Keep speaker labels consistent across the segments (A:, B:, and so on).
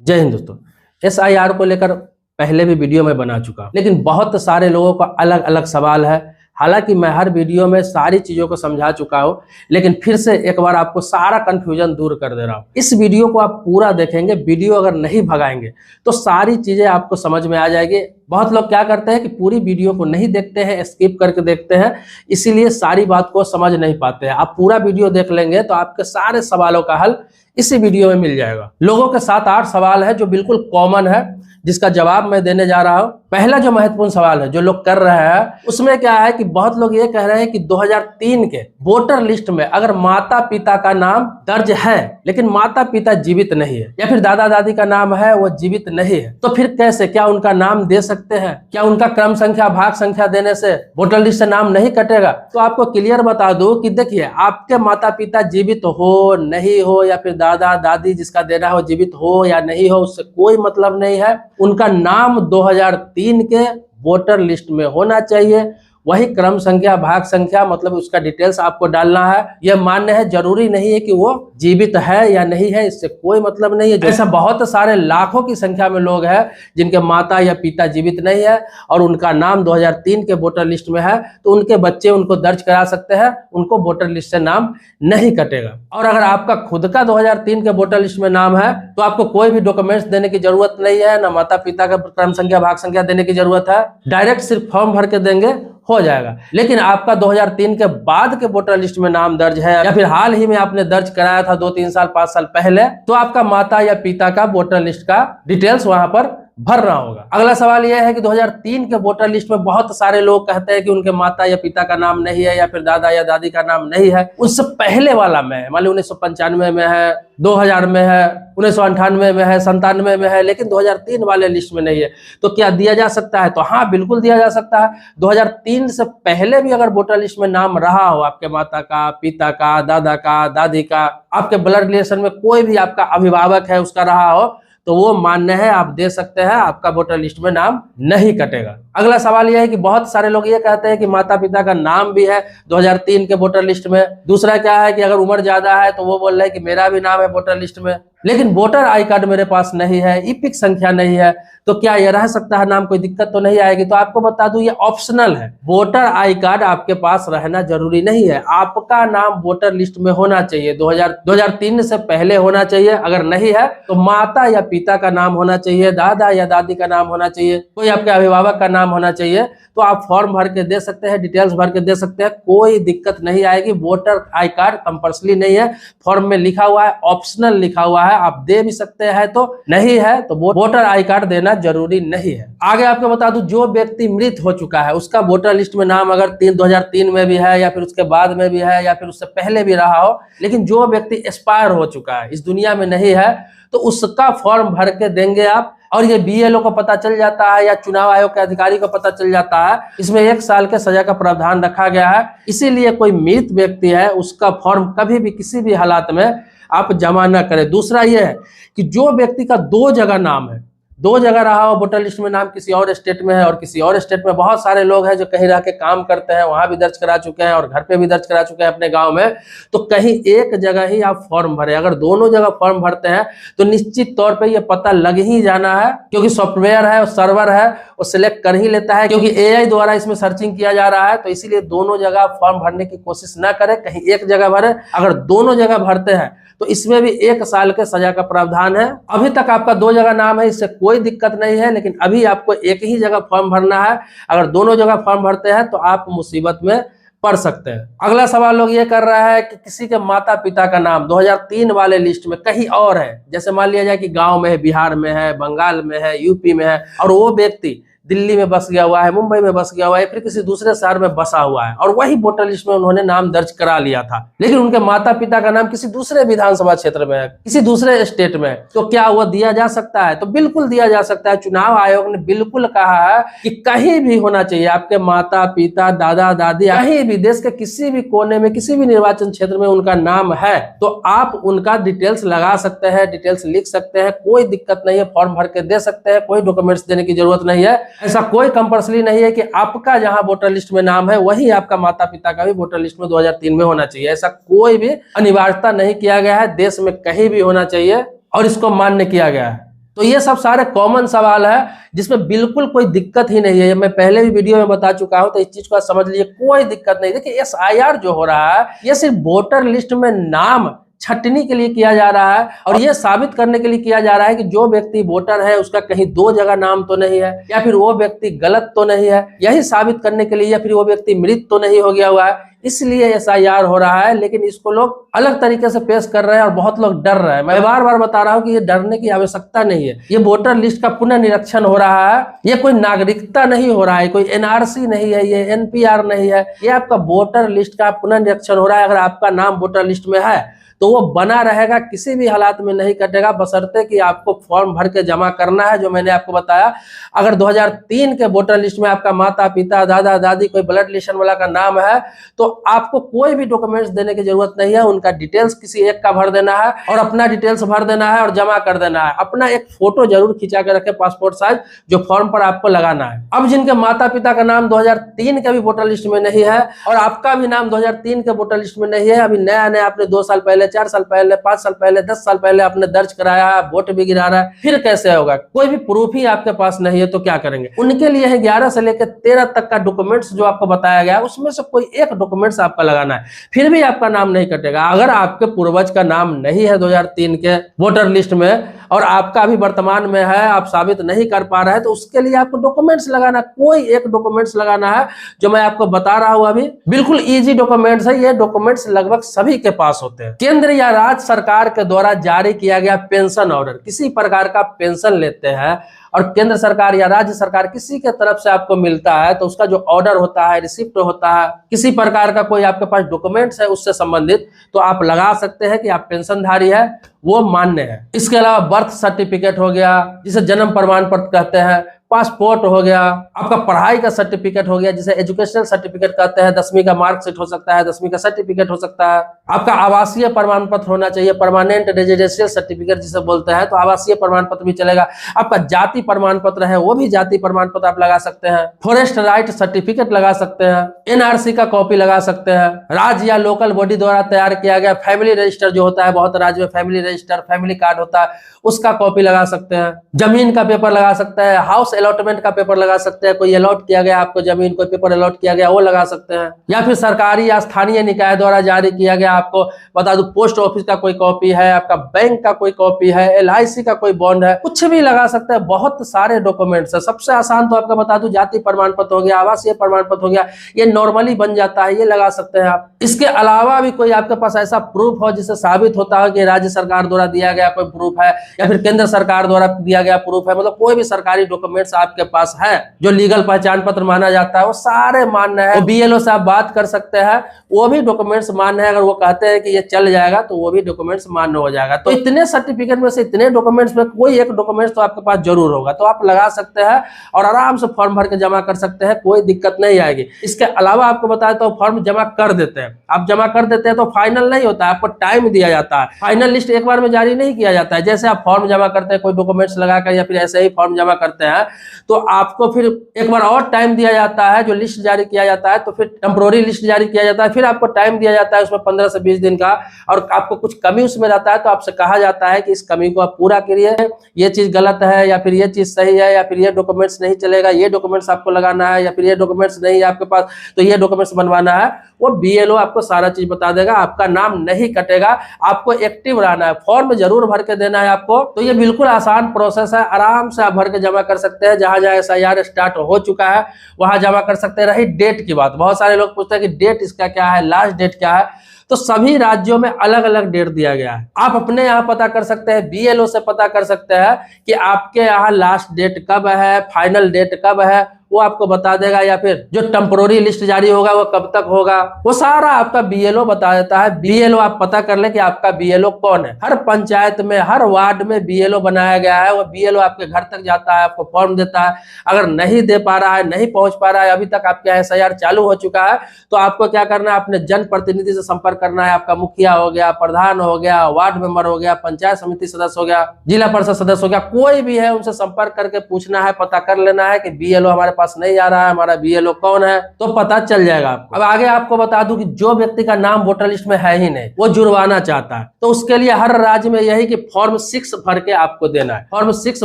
A: जय हिंद दोस्तों। SIR को लेकर पहले भी वीडियो में बना चुका हूं, लेकिन बहुत सारे लोगों का अलग अलग सवाल है। हालांकि मैं हर वीडियो में सारी चीजों को समझा चुका हूं, लेकिन फिर से एक बार आपको सारा कंफ्यूजन दूर कर दे रहा हूं। इस वीडियो को आप पूरा देखेंगे, वीडियो अगर नहीं भगाएंगे तो सारी चीजें आपको समझ में आ जाएगी। बहुत लोग क्या करते हैं कि पूरी वीडियो को नहीं देखते हैं, स्किप करके देखते हैं, इसीलिए सारी बात को समझ नहीं पाते हैं। आप पूरा वीडियो देख लेंगे तो आपके सारे सवालों का हल इसी वीडियो में मिल जाएगा। लोगों के 7-8 सवाल है जो बिल्कुल कॉमन है, जिसका जवाब मैं देने जा रहा हूं। पहला जो महत्वपूर्ण सवाल है जो लोग कर रहे हैं, उसमें क्या है कि बहुत लोग ये कह रहे हैं कि 2003 के वोटर लिस्ट में अगर माता पिता का नाम दर्ज है लेकिन माता पिता जीवित नहीं है, या फिर दादा दादी का नाम है वो जीवित नहीं है, तो फिर कैसे, क्या उनका नाम दे सकते हैं? क्या उनका क्रम संख्या भाग संख्या देने से वोटर लिस्ट से नाम नहीं कटेगा? तो आपको क्लियर बता दूं कि देखिए, आपके माता पिता जीवित हो नहीं हो, या फिर दादा दादी जिसका देना हो जीवित हो या नहीं हो, उससे कोई मतलब नहीं है। उनका नाम 2003 के वोटर लिस्ट में होना चाहिए। वही क्रम संख्या भाग संख्या, मतलब उसका डिटेल्स आपको डालना है। यह मान्य है, जरूरी नहीं है कि वो जीवित है या नहीं है, इससे कोई मतलब नहीं है। जैसा बहुत सारे लाखों की संख्या में लोग हैं जिनके माता या पिता जीवित नहीं है और उनका नाम 2003 के वोटर लिस्ट में है, तो उनके बच्चे उनको दर्ज करा सकते हैं, उनको वोटर लिस्ट से नाम नहीं कटेगा। और अगर आपका खुद का 2003 के वोटर लिस्ट में नाम है तो आपको कोई भी डॉक्यूमेंट्स देने की जरूरत नहीं है, ना माता पिता का क्रम संख्या भाग संख्या देने की जरूरत है। डायरेक्ट सिर्फ फॉर्म भर के देंगे, हो जाएगा। लेकिन आपका 2003 के बाद के वोटर लिस्ट में नाम दर्ज है, या फिर हाल ही में आपने दर्ज कराया था 2-3 साल 5 साल पहले, तो आपका माता या पिता का वोटर लिस्ट का डिटेल्स वहां पर भरना होगा। अगला सवाल यह है कि 2003 के वोटर लिस्ट में बहुत सारे लोग कहते हैं कि उनके माता या पिता का नाम नहीं है, या फिर दादा या दादी का नाम नहीं है। उससे पहले वाला में, मान ली 1995 में है, 2000 में है, 1998 में है, 97 में है, लेकिन 2003 वाले लिस्ट में नहीं है, तो क्या दिया जा सकता है? तो हाँ, बिल्कुल दिया जा सकता है। 2003 से पहले भी अगर वोटर लिस्ट में नाम रहा हो, आपके माता का, पिता का, दादा का, दादी का, आपके ब्लड रिलेशन में कोई भी आपका अभिभावक है उसका रहा हो, तो वो मान्य है, आप दे सकते हैं, आपका वोटर लिस्ट में नाम नहीं कटेगा। अगला सवाल यह है कि बहुत सारे लोग ये कहते हैं कि माता पिता का नाम भी है 2003 के वोटर लिस्ट में। दूसरा क्या है कि अगर उम्र ज्यादा है तो वो बोल रहे हैं कि मेरा भी नाम है वोटर लिस्ट में, लेकिन वोटर आई कार्ड मेरे पास नहीं है, ईपिक संख्या नहीं है, तो क्या ये रह सकता है नाम? कोई दिक्कत तो नहीं आएगी? तो आपको बता दूं, ये ऑप्शनल है। वोटर आई कार्ड आपके पास रहना जरूरी नहीं है, आपका नाम वोटर लिस्ट में होना चाहिए। 2003 से पहले होना चाहिए। अगर नहीं है तो माता या पिता का नाम होना चाहिए, दादा या दादी का नाम होना चाहिए, कोई आपके अभिभावक का नाम होना चाहिए, तो आप फॉर्म भर के दे सकते हैं, डिटेल्स भर के दे सकते हैं, कोई दिक्कत नहीं आएगी। वोटर आई कार्ड कंपल्सरी नहीं है, फॉर्म में लिखा हुआ है, ऑप्शनल लिखा हुआ है, आप दे भी सकते हैं, तो नहीं है तो वोटर आई कार्ड देना जरूरी नहीं है। आगे आपको बता दूं, जो व्यक्ति मृत हो चुका है उसका वोटर लिस्ट में नाम अगर 2003 में भी है, या फिर उसके बाद में भी है, या फिर उससे पहले भी रहा हो, लेकिन जो व्यक्ति एक्सपायर हो चुका है, इस दुनिया में नहीं है, तो उसका फॉर्म भर के देंगे आप। और ये BLO को पता चल जाता है या चुनाव आयोग के अधिकारी को पता चल जाता है, इसमें 1 साल के सजा का प्रावधान रखा गया है। इसीलिए कोई मृत व्यक्ति है उसका फॉर्म कभी भी किसी भी हालात में आप जमा न करें। दूसरा ये है कि जो व्यक्ति का 2 जगह नाम है, 2 जगह रहा हो वोटर लिस्ट में नाम, किसी और स्टेट में है और किसी और स्टेट में, बहुत सारे लोग हैं जो कहीं रह के काम करते हैं, वहां भी दर्ज करा चुके हैं और घर पे भी दर्ज करा चुके हैं अपने गांव में, तो कहीं एक जगह ही आप फॉर्म भरें। अगर दोनों जगह फॉर्म भरते हैं तो निश्चित तौर पे ये पता लग ही जाना है, क्योंकि सॉफ्टवेयर है, सर्वर है, वो सिलेक्ट कर ही लेता है, क्योंकि AI द्वारा इसमें सर्चिंग किया जा रहा है। तो इसीलिए दोनों जगह फॉर्म भरने की कोशिश ना करें, कहीं एक जगह भरे। अगर दोनों जगह भरते हैं तो इसमें भी 1 साल के सजा का प्रावधान है। अभी तक आपका 2 जगह नाम है, इससे कोई दिक्कत नहीं है, लेकिन अभी आपको एक ही जगह फॉर्म भरना है। अगर दोनों जगह फॉर्म भरते हैं तो आप मुसीबत में पढ़ सकते हैं। अगला सवाल लोग ये कर रहा है कि किसी के माता पिता का नाम 2003 वाले लिस्ट में कहीं और है, जैसे मान लिया जाए कि गांव में है, बिहार में है, बंगाल में है, यूपी में है, और वो व्यक्ति दिल्ली में बस गया हुआ है, मुंबई में बस गया हुआ है, फिर किसी दूसरे शहर में बसा हुआ है, और वही वोटर लिस्ट में उन्होंने नाम दर्ज करा लिया था, लेकिन उनके माता पिता का नाम किसी दूसरे विधानसभा क्षेत्र में है, किसी दूसरे स्टेट में, तो क्या वो दिया जा सकता है? तो बिल्कुल दिया जा सकता है। चुनाव आयोग ने बिल्कुल कहा है कि कहीं भी होना चाहिए, आपके माता पिता, दादा दादी, कहीं भी देश के किसी भी कोने में, किसी भी निर्वाचन क्षेत्र में उनका नाम है, तो आप उनका डिटेल्स लगा सकते हैं, डिटेल्स लिख सकते हैं, कोई दिक्कत नहीं है, फॉर्म भर के दे सकते हैं, कोई डॉक्यूमेंट्स देने की जरूरत नहीं है। ऐसा कोई कंपल्सरी नहीं है कि आपका जहां वोटर लिस्ट में नाम है वही आपका माता पिता का भी वोटर लिस्ट में 2003 में होना चाहिए। ऐसा कोई भी अनिवार्यता नहीं किया गया है, देश में कहीं भी होना चाहिए और इसको मान्य किया गया है। तो ये सब सारे कॉमन सवाल है जिसमें बिल्कुल कोई दिक्कत ही नहीं है। मैं पहले भी वीडियो में बता चुका हूं, तो इस चीज को समझ लीजिए, कोई दिक्कत नहीं। देखिए एसआईआर जो हो रहा है ये सिर्फ वोटर लिस्ट में नाम छटनी के लिए किया जा रहा है और ये साबित करने के लिए किया जा रहा है कि जो व्यक्ति वोटर है उसका कहीं दो जगह नाम तो नहीं है, या फिर वो व्यक्ति गलत तो नहीं है, यही साबित करने के लिए, या फिर वो व्यक्ति मृत तो नहीं हो गया हुआ है, इसलिए एसआईआर हो रहा है। लेकिन इसको लोग अलग तरीके से पेश कर रहे हैं और बहुत लोग डर रहे हैं। मैं बार बार बता रहा हूं कि ये डरने की आवश्यकता नहीं है। ये वोटर लिस्ट का पुनः निरीक्षण हो रहा है, ये कोई नागरिकता नहीं हो रहा है, कोई एनआरसी नहीं है, ये एनपीआर नहीं है, ये आपका वोटर लिस्ट का पुनः निरीक्षण हो रहा है। अगर आपका नाम वोटर लिस्ट में है तो वो बना रहेगा, किसी भी हालात में नहीं कटेगा, बशर्ते कि आपको फॉर्म भर के जमा करना है, जो मैंने आपको बताया। अगर 2003 के वोटर लिस्ट में आपका माता पिता दादा दादी कोई ब्लड रिलेशन वाला का नाम है तो आपको कोई भी डॉक्यूमेंट्स देने की जरूरत नहीं है। उनका डिटेल्स किसी एक का भर देना है और अपना डिटेल्स भर देना है और जमा कर देना है। अपना एक फोटो जरूर खिंचा के रखे, पासपोर्ट साइज, जो फॉर्म पर आपको लगाना है। अब जिनके माता पिता का नाम 2003 के भी वोटर लिस्ट में नहीं है और आपका भी नाम 2003 के वोटर लिस्ट में नहीं है, अभी नया नया आपने 2 साल पहले, 4 साल पहले, 5 साल पहले, 10 साल पहले आपने दर्ज कराया है, वोट भी गिरा रहा है, फिर कैसे होगा? कोई भी प्रूफ ही आपके पास नहीं है तो क्या करेंगे? उनके लिए है 11 से लेकर 13 तक का डॉक्यूमेंट्स जो आपको बताया गया है, उसमें से कोई एक डॉक्यूमेंट्स आपका लगाना है, फिर भी आपका नाम नहीं कटेगा। अगर आपके पूर्वज का नाम नहीं है 2003 के वोटर लिस्ट में और आपका अभी वर्तमान में है, आप साबित नहीं कर पा रहे हैं, तो उसके लिए आपको डॉक्यूमेंट्स लगाना, कोई एक डॉक्यूमेंट्स लगाना है जो मैं आपको बता रहा हूं। अभी बिल्कुल इजी डॉक्यूमेंट्स है, ये डॉक्यूमेंट्स लगभग सभी के पास होते हैं। केंद्र या राज्य सरकार के द्वारा जारी किया गया पेंशन ऑर्डर, किसी प्रकार का पेंशन लेते हैं और केंद्र सरकार या राज्य सरकार किसी के तरफ से आपको मिलता है तो उसका जो ऑर्डर होता है, रिसिप्ट होता है, किसी प्रकार का कोई आपके पास डॉक्यूमेंट्स है उससे संबंधित, तो आप लगा सकते हैं कि आप पेंशनधारी है, वो मान्य है। इसके अलावा बर्थ सर्टिफिकेट हो गया, जिसे जन्म प्रमाण पत्र कहते हैं, पासपोर्ट हो गया, आपका पढ़ाई का सर्टिफिकेट हो गया जिसे एजुकेशनल सर्टिफिकेट कहते हैं, 10वीं का मार्कशीट हो सकता है, 10वीं का सर्टिफिकेट हो सकता है, आपका आवासीय प्रमाण पत्र होना चाहिए, परमानेंट रेजिडेंशियल सर्टिफिकेट जिसे बोलते हैं, तो आवासीय प्रमाण पत्र भी चलेगा। आपका जाति प्रमाण पत्र है, वो भी जाति प्रमाण पत्र आप लगा सकते हैं, फॉरेस्ट राइट सर्टिफिकेट लगा सकते हैं, एनआरसी का कॉपी लगा सकते हैं, राज्य या लोकल बॉडी द्वारा तैयार किया गया फैमिली रजिस्टर जो होता है, बहुत राज्य में फैमिली रजिस्टर, फैमिली कार्ड होता है, उसका कॉपी लगा सकते हैं, जमीन का पेपर लगा सकते हैं, हाउस अलॉटमेंट का पेपर लगा सकते हैं, कोई अलॉट किया गया आपको जमीन, कोई पेपर अलॉट किया गया वो लगा सकते हैं, या फिर सरकारी या स्थानीय निकाय द्वारा जारी किया गया, आपको बता दूं पोस्ट ऑफिस का कोई कॉपी है, आपका बैंक का कोई कॉपी है, एलआईसी का कोई बॉन्ड है, कुछ भी लगा सकते हैं। बहुत सारे डॉक्यूमेंट्स है। सबसे आसान तो आपका बता दूं जाति प्रमाण पत्र हो गया, आवासीय प्रमाण पत्र हो गया, ये नॉर्मली बन जाता है, ये लगा सकते हैं आप। इसके अलावा भी कोई आपके पास ऐसा प्रूफ हो जिससे साबित होता है कि राज्य सरकार द्वारा दिया गया कोई प्रूफ है या फिर केंद्र सरकार द्वारा दिया गया प्रूफ है, मतलब कोई भी सरकारी डॉक्यूमेंट्स आपके पास है जो लीगल पहचान पत्र माना जाता है, वो सारे मान्य है। बीएलओ से आप बात कर सकते हैं, वो भी डॉक्यूमेंट्स मान्य है। अगर वो कहते हैं कि ये चल जाएगा तो वो भी डॉक्यूमेंट्स मान्य हो जाएगा। तो इतने सर्टिफिकेट में से, इतने डॉक्यूमेंट्स में कोई एक डॉक्यूमेंट्स तो आपके पास जरूर होगा, तो आप लगा सकते हैं और आराम से फॉर्म भर के जमा कर सकते हैं, कोई दिक्कत नहीं आएगी। इसके अलावा आपको बताया तो फॉर्म जमा कर देते हैं, आप जमा कर देते हैं तो फाइनल नहीं होता है, आपको टाइम दिया जाता है। फाइनल लिस्ट एक बार में जारी नहीं किया जाता है। जैसे आप फॉर्म जमा करते हैं कोई डॉक्यूमेंट्स लगाकर या फिर ऐसे ही फॉर्म जमा करते हैं तो आपको फिर एक बार और टाइम दिया जाता है, जो लिस्ट जारी किया जाता है, तो फिर टेम्पोररी लिस्ट जारी किया जाता है, फिर आपको टाइम दिया जाता है उसमें 15 से 20 दिन का, और आपको कुछ कमी उसमें रहता है तो आपसे कहा जाता है कि इस कमी को आप पूरा करिए, ये चीज गलत है या फिर ये चीज सही है या फिर ये डॉक्यूमेंट्स नहीं चलेगा, ये डॉक्यूमेंट्स आपको लगाना है, या फिर ये डॉक्यूमेंट्स नहीं है आपके पास तो ये डॉक्यूमेंट्स बनवाना है। वो बीएलओ आपको सारा चीज बता देगा, आपका नाम नहीं कटेगा, आपको एक्टिव रहना है, फॉर्म जरूर भर के देना है आपको। तो ये बिल्कुल आसान प्रोसेस है, आराम से आप भर के जमा कर सकते हैं। जहां जहां एसआईआर स्टार्ट हो चुका है वहां जमा कर सकते हैं। रही डेट की बात, बहुत सारे लोग पूछते हैं कि डेट इसका क्या है, लास्ट डेट क्या है, तो सभी राज्यों में अलग अलग डेट दिया गया है। आप अपने यहाँ पता कर सकते हैं, बीएलओ से पता कर सकते हैं कि आपके यहाँ लास्ट डेट कब है, फाइनल डेट कब है, वो आपको बता देगा। या फिर जो टेम्पोररी लिस्ट जारी होगा वो कब तक होगा, वो सारा आपका बीएलओ बता देता है। बीएलओ आप पता कर ले कि आपका बीएलओ कौन है। हर पंचायत में, हर वार्ड में बीएलओ बनाया गया है। वो बीएलओ आपके घर तक जाता है, आपको फॉर्म देता है। अगर नहीं दे पा रहा है, नहीं पहुंच पा रहा है, अभी तक आपका एसआईआर चालू हो चुका है, तो आपको क्या करना है, अपने जनप्रतिनिधि से संपर्क करना है। आपका मुखिया हो गया, प्रधान हो गया, वार्ड मेंबर हो गया, पंचायत समिति सदस्य हो गया, जिला परिषद सदस्य हो गया, कोई भी है, उनसे संपर्क करके पूछना है, पता कर लेना है कि बीएलओ हमारे पास नहीं आ रहा है, हमारा BLO कौन है, तो पता चल जाएगा आपको। अब आगे आपको बता दूं कि जो व्यक्ति का नाम वोटर लिस्ट में है ही नहीं, वो जुड़वाना चाहता है, तो उसके लिए हर राज्य में यही कि फॉर्म 6 भर के आपको देना है। फॉर्म 6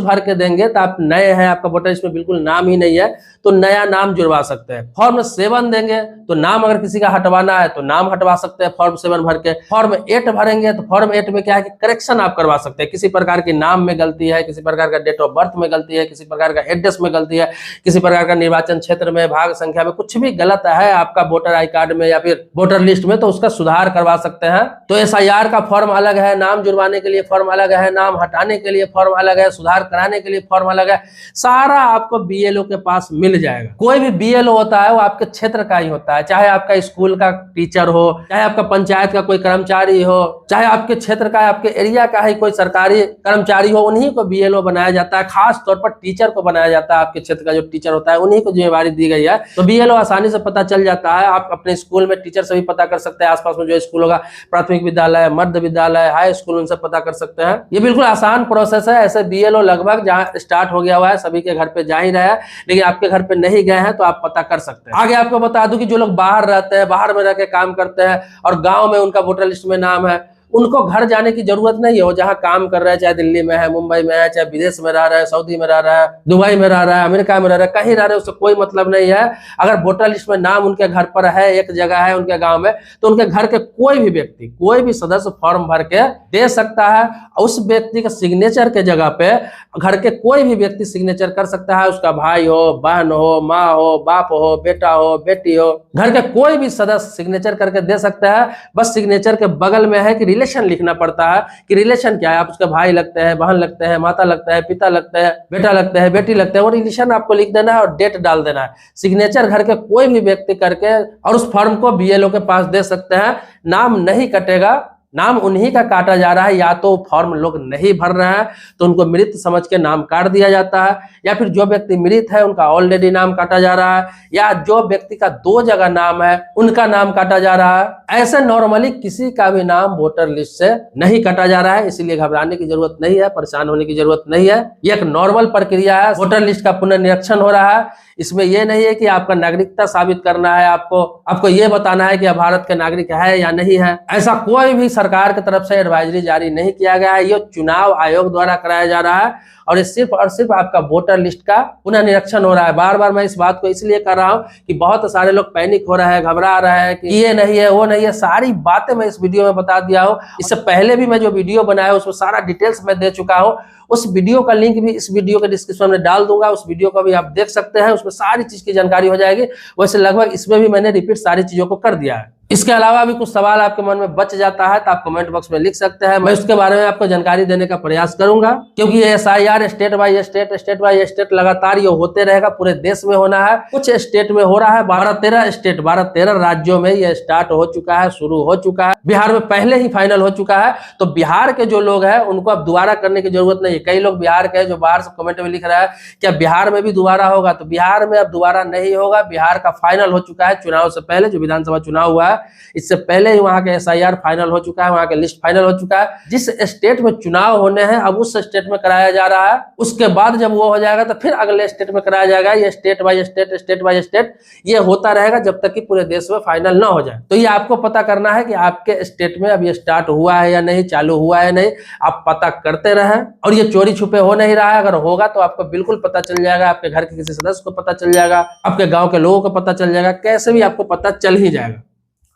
A: भर के देंगे तो आप नए हैं, आपका वोटर लिस्ट में बिल्कुल नाम ही नहीं है, तो नया नाम जुड़वा सकते हैं। फॉर्म 7 देंगे तो नाम अगर किसी का हटवाना है तो नाम हटवा सकते हैं फॉर्म 7 भर के। फॉर्म 8 भरेंगे तो फॉर्म 8 में क्या है कि करेक्शन आप करवा सकते हैं, किसी प्रकार की नाम में गलती है, किसी प्रकार का डेट ऑफ बर्थ में गलती है, किसी प्रकार का एड्रेस में गलती है, किसी प्रकार का निर्वाचन क्षेत्र में, भाग संख्या में कुछ भी गलत है आपका वोटर आई कार्ड में या फिर वोटर लिस्ट में, तो उसका सुधार करवा सकते हैं। तो SIR का फॉर्म अलग है, नाम जुड़वाने के लिए फॉर्म अलग है, नाम हटाने के लिए फॉर्म अलग है, सुधार कराने के लिए फॉर्म अलग है, सारा आपको BLO के पास मिल जाएगा। कोई भी BLO होता है वो आपके क्षेत्र का ही होता है, चाहे आपका स्कूल का टीचर हो, चाहे आपका पंचायत का कोई कर्मचारी हो, चाहे आपके क्षेत्र का, आपके एरिया का ही कोई सरकारी कर्मचारी हो, उन्हीं को BLO बनाया जाता है। खास तौर पर टीचर को बनाया जाता है, आपके क्षेत्र का जो टीचर होता है उन्हीं को जिम्मेवारी दी गई है। तो BLO आसानी से पता चल जाता है। आप अपने स्कूल में टीचर से भी पता कर सकते हैं, आसपास में जो स्कूल होगा, प्राथमिक विद्यालय, मध्य विद्यालय, हाई स्कूल, उनसे पता कर सकते हैं। ये बिल्कुल आसान प्रोसेस है। ऐसे BLO लगभग जहाँ स्टार्ट हो गया हुआ है, सभी के घर पे जा ही रहा है, लेकिन आपके घर पे नहीं गए हैं तो आप पता कर सकते हैं। आगे आपको बता दूं कि जो लोग बाहर रहते हैं, बाहर में रह के काम करते हैं और गांव में उनका वोटर लिस्ट में नाम है, उनको घर जाने की जरूरत नहीं है। वो जहाँ काम कर रहे हैं, चाहे दिल्ली में है, मुंबई में है, चाहे विदेश में रह रहे हैं, सऊदी में रह रहा है, दुबई में रह रहा है, अमेरिका में रह रहा है, कहीं रह रहे हैं, उससे कोई मतलब नहीं है। अगर वोटर लिस्ट में नाम उनके घर पर है, एक जगह है उनके गांव में, तो उनके घर के कोई भी व्यक्ति, कोई भी सदस्य फॉर्म भर के दे सकता है। उस व्यक्ति के सिग्नेचर के जगह पे घर के कोई भी व्यक्ति सिग्नेचर कर सकता है। उसका भाई हो, बहन हो, माँ हो, बाप हो, बेटा हो, बेटी हो, घर के कोई भी सदस्य सिग्नेचर करके दे सकता है। बस सिग्नेचर के बगल में है कि रिलेशन लिखना पड़ता है कि रिलेशन क्या है, आप उसके भाई लगते हैं, बहन लगते हैं, माता लगता है, पिता लगते हैं, बेटा लगते हैं, बेटी लगते हैं, वो रिलेशन आपको लिख देना है और डेट डाल देना है। सिग्नेचर घर के कोई भी व्यक्ति करके और उस फॉर्म को BLO के पास दे सकते हैं। नाम नहीं कटेगा, नाम उन्हीं का काटा जा रहा है। या तो फॉर्म लोग नहीं भर रहे हैं तो उनको मृत समझ के नाम काट दिया जाता है, या फिर जो व्यक्ति मृत है उनका ऑलरेडी नाम काटा जा रहा है, या जो व्यक्ति का 2 जगह नाम है उनका नाम काटा जा रहा है। ऐसे नॉर्मली किसी का भी नाम वोटर लिस्ट से नहीं काटा जा रहा है, इसलिए घबराने की जरूरत नहीं है, परेशान होने की जरूरत नहीं है। ये एक नॉर्मल प्रक्रिया है। वोटर लिस्ट का पुनर्निरीक्षण हो रहा है। इसमें यह नहीं है कि आपका नागरिकता साबित करना है, आपको ये बताना है कि आप भारत के नागरिक है या नहीं है। ऐसा कोई भी सरकार की तरफ से एडवाइजरी जारी नहीं किया गया है। ये चुनाव आयोग द्वारा कराया जा रहा है और ये सिर्फ और सिर्फ आपका वोटर लिस्ट का पुनर्निरीक्षण हो रहा है। बार बार मैं इस बात को इसलिए कर रहा हूं कि बहुत सारे लोग पैनिक हो रहे हैं, घबरा रहे हैं कि ये नहीं है, वो नहीं है। सारी बातें मैं इस वीडियो में बता दिया हूं। इससे पहले भी मैं जो वीडियो बनाया उसमें सारा डिटेल्स मैं दे चुका हूं। उस वीडियो का लिंक भी इस वीडियो के डिस्क्रिप्शन में डाल दूंगा, उस वीडियो को भी आप देख सकते हैं। उसमें सारी चीज की जानकारी हो जाएगी। वैसे लगभग इसमें भी मैंने रिपीट सारी चीजों को कर दिया है। इसके अलावा भी कुछ सवाल आपके मन में बच जाता है तो आप कमेंट बॉक्स में लिख सकते हैं, मैं उसके बारे में आपको जानकारी देने का प्रयास करूंगा। क्योंकि ये SIR स्टेट बाय स्टेट लगातार ये होते रहेगा, पूरे देश में होना है। कुछ स्टेट में हो रहा है, 12-13 राज्यों में ये स्टार्ट हो चुका है, शुरू हो चुका है। बिहार में पहले ही फाइनल हो चुका है। तो बिहार के जो लोग हैं उनको अब दोबारा करने की जरूरत नहीं है। कई लोग बिहार के जो बाहर से कमेंट में लिख रहा है क्या बिहार में भी दोबारा होगा, तो बिहार में अब दोबारा नहीं होगा। बिहार का फाइनल हो चुका है चुनाव से पहले, जो विधानसभा चुनाव हुआ है इससे पहले ही वहां के SIR फाइनल हो चुका है, वहां के लिस्ट फाइनल हो चुका है। जिस स्टेट में चुनाव होने हैं अब उस स्टेट में कराया जा रहा है। उसके बाद जब वो हो जाएगा तो फिर अगले स्टेट में कराया जाएगा। ये स्टेट बाय स्टेट ये होता रहेगा जब तक कि पूरे देश में फाइनल ना हो जाए। तो ये आपको पता करना है कि आपके स्टेट में अब ये स्टार्ट हुआ है या नहीं, चालू हुआ है नहीं, आप पता करते रहें। और ये चोरी छुपे हो नहीं रहा है। अगर होगा तो आपको बिल्कुल पता चल जाएगा, आपके घर के किसी सदस्य को पता चल जाएगा, आपके गाँव के लोगों को पता चल जाएगा, कैसे भी आपको पता चल ही जाएगा।